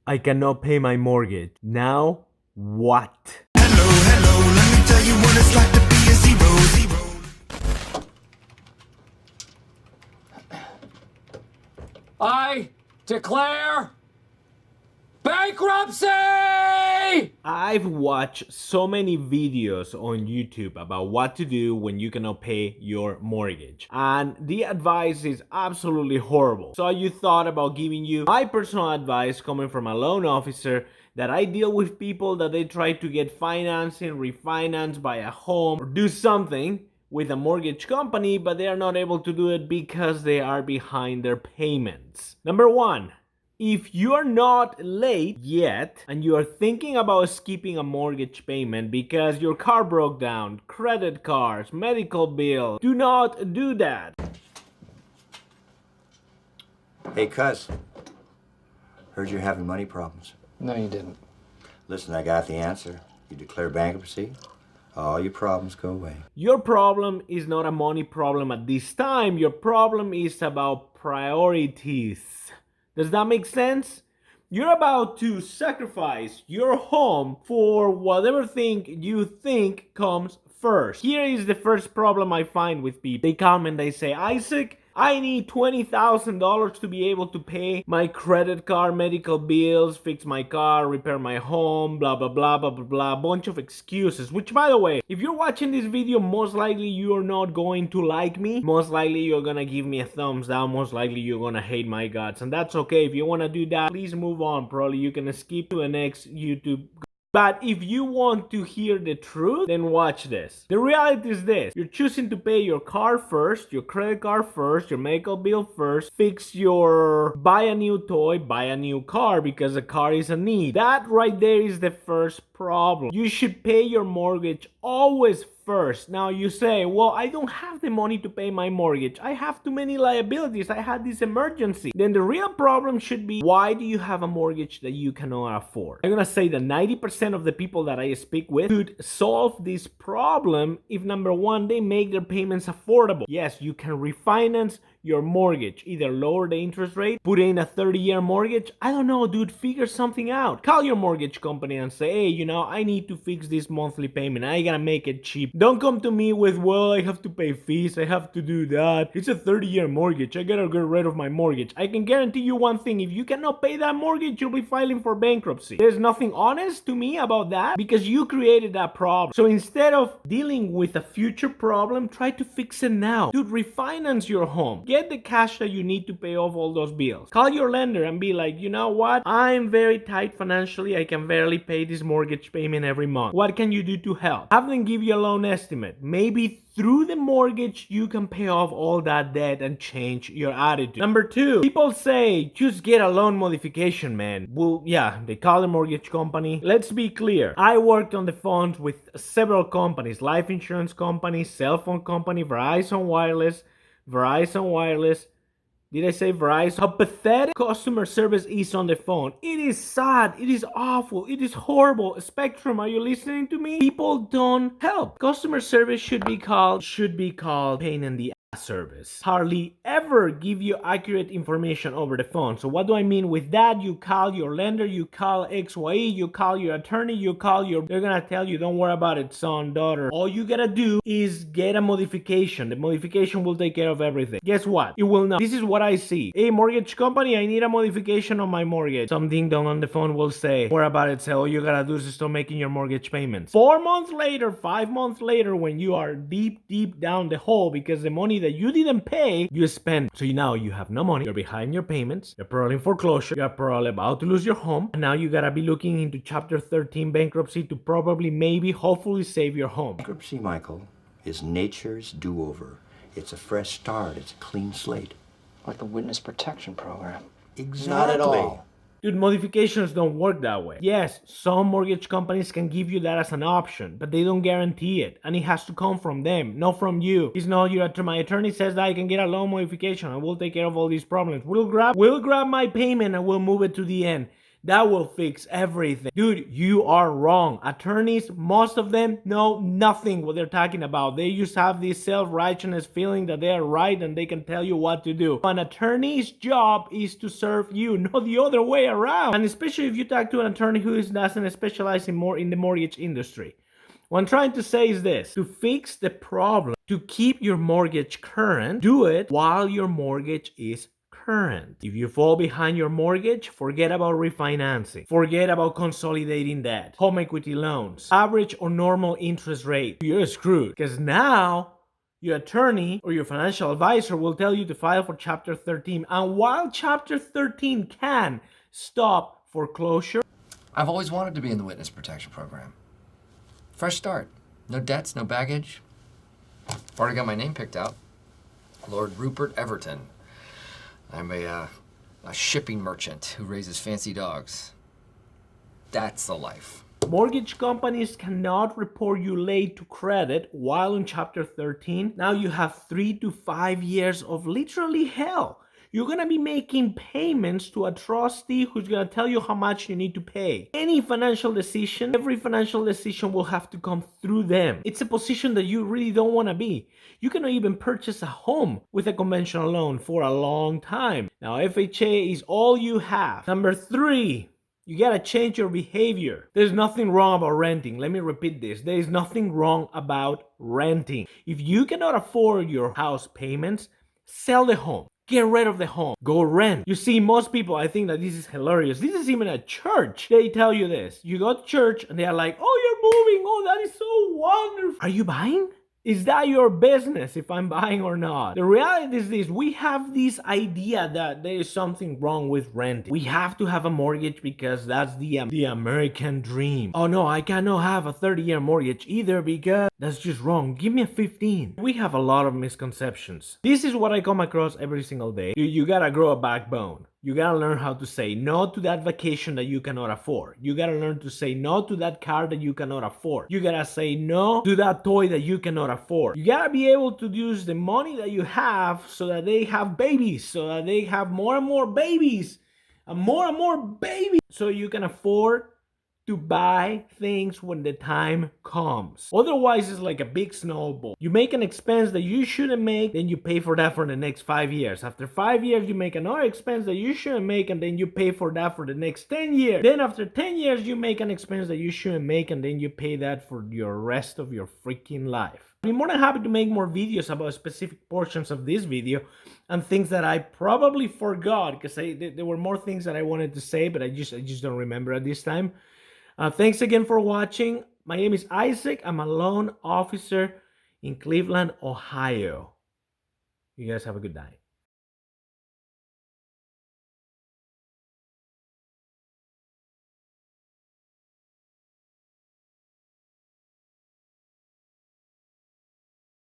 I cannot pay my mortgage. Now what? Hello, hello, let me tell you what it's like to be a zero. I declare bankruptcy! I've watched so many videos on YouTube about what to do when you cannot pay your mortgage, and the advice is absolutely horrible. So I thought about giving you my personal advice coming from a loan officer that I deal with people that they try to get financing, refinance, buy a home, or do something with a mortgage company, but they are not able to do it because they are behind their payments. Number one, if you are not late yet and you are thinking about skipping a mortgage payment because your car broke down, credit cards, medical bill, do not do that. Hey, cuz. Heard you're having money problems. No, you didn't. Listen, I got the answer. You declare bankruptcy, all your problems go away. Your problem is not a money problem at this time. Your problem is about priorities. Does that make sense? You're about to sacrifice your home for whatever thing you think comes first. Here is the first problem I find with people. They come and they say, Isaac, I need $20,000 to be able to pay my credit card, medical bills, fix my car, repair my home, blah, blah, blah, blah, blah, blah. Bunch of excuses. Which, by the way, if you're watching this video, most likely you're not going to like me. Most likely you're gonna give me a thumbs down. Most likely you're gonna hate my guts. And that's okay. If you wanna do that, please move on. Probably you can skip to the next YouTube. But if you want to hear the truth, then watch this. The reality is this. You're choosing to pay your car first, your credit card first, your medical bill first, buy a new toy, buy a new car because a car is a need. That right there is the first problem. You should pay your mortgage always first. Now you say, well, I don't have the money to pay my mortgage. I have too many liabilities. I had this emergency. Then the real problem should be, why do you have a mortgage that you cannot afford? I'm gonna say that 90% of the people that I speak with could solve this problem if, number one, they make their payments affordable. Yes, you can refinance your mortgage, either lower the interest rate, put in a 30-year mortgage. I don't know, dude, figure something out. Call your mortgage company and say, hey, I need to fix this monthly payment. I gotta make it cheap. Don't come to me with, well, I have to pay fees, I have to do that. It's a 30-year mortgage, I gotta get rid of my mortgage. I can guarantee you one thing, if you cannot pay that mortgage, you'll be filing for bankruptcy. There's nothing honest to me about that because you created that problem. So instead of dealing with a future problem, try to fix it now. Dude, refinance your home. Get the cash that you need to pay off all those bills. Call your lender and be like, you know what? I'm very tight financially. I can barely pay this mortgage payment every month. What can you do to help? Have them give you a loan estimate. Maybe through the mortgage, you can pay off all that debt and change your attitude. Number two, people say, just get a loan modification, man. Well, yeah, they call the mortgage company. Let's be clear. I worked on the phones with several companies, life insurance companies, cell phone company, Verizon Wireless. Did I say Verizon? How pathetic customer service is on the phone. It is sad. It is awful. It is horrible. Spectrum, are you listening to me? People don't help. Customer service should be called pain in the ass service. Hardly ever give you accurate information over the phone. So what do I mean with that? You call your lender, you call XYE, you call your attorney, they're gonna tell you, don't worry about it, son, daughter. All you gotta do is get a modification. The modification will take care of everything. Guess what? It will not. This is what I see. Hey, mortgage company, I need a modification on my mortgage. Some ding dong on the phone will say, don't worry about it, say all you gotta do is start making your mortgage payments. 4 months later, 5 months later, when you are deep down the hole because the money that you didn't pay, you spend. So now you have no money, you're behind your payments, you're probably in foreclosure, you're probably about to lose your home, and now you gotta be looking into Chapter 13 bankruptcy to probably, maybe, hopefully save your home. Bankruptcy, Michael, is nature's do-over. It's a fresh start. It's a clean slate. Like the witness protection program. Exactly. Not at all. Dude, modifications don't work that way. Yes, some mortgage companies can give you that as an option, but they don't guarantee it. And it has to come from them, not from you. It's not my attorney says that I can get a loan modification and we'll take care of all these problems. We'll grab my payment and we'll move it to the end. That will fix everything. Dude, you are wrong. Attorneys, most of them know nothing what they're talking about. They just have this self-righteousness feeling that they are right and they can tell you what to do. An attorney's job is to serve you, not the other way around. And especially if you talk to an attorney who doesn't specialize in the mortgage industry. What I'm trying to say is this: to fix the problem, to keep your mortgage current, do it while your mortgage is current. If you fall behind your mortgage, forget about refinancing. Forget about consolidating debt, home equity loans, average or normal interest rate. You're screwed because now your attorney or your financial advisor will tell you to file for Chapter 13. And while Chapter 13 can stop foreclosure, I've always wanted to be in the witness protection program. Fresh start. No debts, no baggage. I've already got my name picked out. Lord Rupert Everton. I'm a shipping merchant who raises fancy dogs. That's the life. mortgage companies cannot report you late to credit while in Chapter 13. Now you have 3 to 5 years of literally hell. You're going to be making payments to a trustee who's going to tell you how much you need to pay. Any financial decision, every financial decision will have to come through them. It's a position that you really don't want to be. You cannot even purchase a home with a conventional loan for a long time. Now, FHA is all you have. Number 3, you gotta change your behavior. There's nothing wrong about renting. Let me repeat this. There is nothing wrong about renting. If you cannot afford your house payments, sell the home. Get rid of the home. Go rent. You see, most people, I think that this is hilarious. This is even a church. They tell you this. You go to church and they are like, oh, you're moving. Oh, that is so wonderful. Are you buying? Is that your business if I'm buying or not? The reality is this: we have this idea that there is something wrong with renting. We have to have a mortgage because that's the American dream. Oh no, I cannot have a 30-year mortgage either because that's just wrong. Give me a 15. We have a lot of misconceptions. This is what I come across every single day. You gotta grow a backbone. You gotta learn how to say no to that vacation that you cannot afford. You gotta learn to say no to that car that you cannot afford. You gotta say no to that toy that you cannot afford. You gotta be able to use the money that you have so that they have babies, so that they have more and more babies, and more babies, so you can afford to buy things when the time comes. Otherwise, it's like a big snowball. You make an expense that you shouldn't make, then you pay for that for the next 5 years. After 5 years, you make another expense that you shouldn't make, and then you pay for that for the next 10 years. Then after 10 years, you make an expense that you shouldn't make, and then you pay that for your rest of your freaking life. I'm more than happy to make more videos about specific portions of this video and things that I probably forgot, because there were more things that I wanted to say, but I just don't remember at this time. Thanks again for watching. My name is Isaac. I'm a loan officer in Cleveland, Ohio. You guys have a good night.